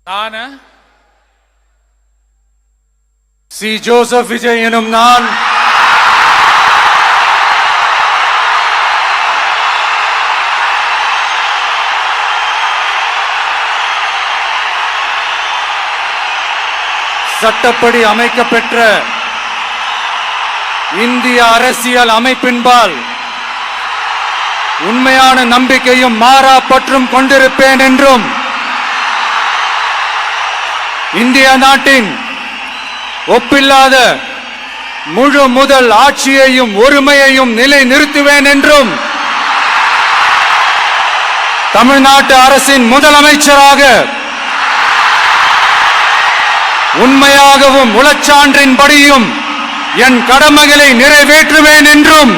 நான் C. Joseph Vijay எனும் நான் சட்டப்படி அமைக்கப்பெற்ற இந்திய அரசியல் அமைப்பின்பால் உண்மையான நம்பிக்கையும் மாறா பற்றும் கொண்டிருப்பேன் என்றும் இந்திய நாட்டின் ஒப்பில்லாத முழு முதல் ஆட்சியையும் ஒருமையையும் நிலை நிறுத்துவேன் என்றும் தமிழ்நாட்டு அரசின் முதலமைச்சராக உண்மையாகவும் உளச்சான்றின்படியும் என் கடமைகளை நிறைவேற்றுவேன் என்றும்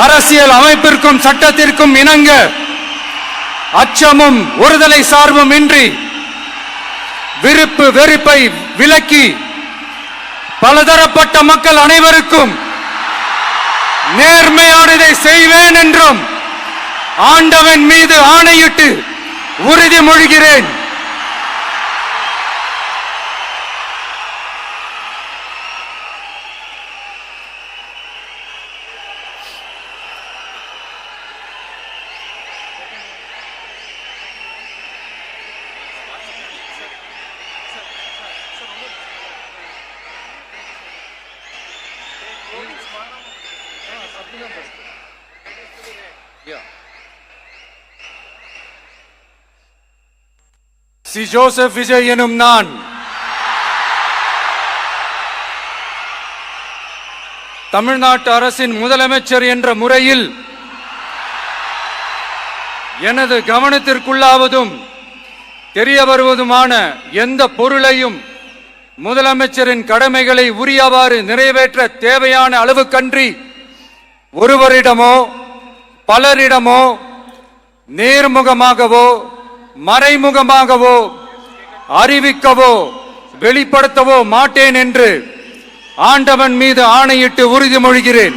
அரசியல் அமைப்பிற்கும் சட்டத்திற்கும் இணங்க அச்சமும் ஒருதலை சார்பும் இன்றி விருப்பு வெறுப்பை விலக்கி பலதரப்பட்ட மக்கள் அனைவருக்கும் நேர்மையானதை செய்வேன் என்றும் ஆண்டவன் மீது ஆணையிட்டு உறுதிமொழிகிறேன். சி. ஜோசப் விஜய் எனும் நான் தமிழ்நாட்டு அரசின் முதலமைச்சர் என்ற முறையில் எனது கவனத்திற்குள்ளாவதும் தெரிய வருவதுமான எந்த பொருளையும் முதலமைச்சரின் கடமைகளை உரியவாறு நிறைவேற்ற தேவையான அளவுக்கன்றி ஒருவரிடமோ பலரிடமோ நேர்முகமாகவோ மறைமுகமாகவோ அறிவிக்கவோ வெளிப்படுத்தவோ மாட்டேன் என்று ஆண்டவன் மீது ஆணையிட்டு உறுதிமொழிகிறேன்.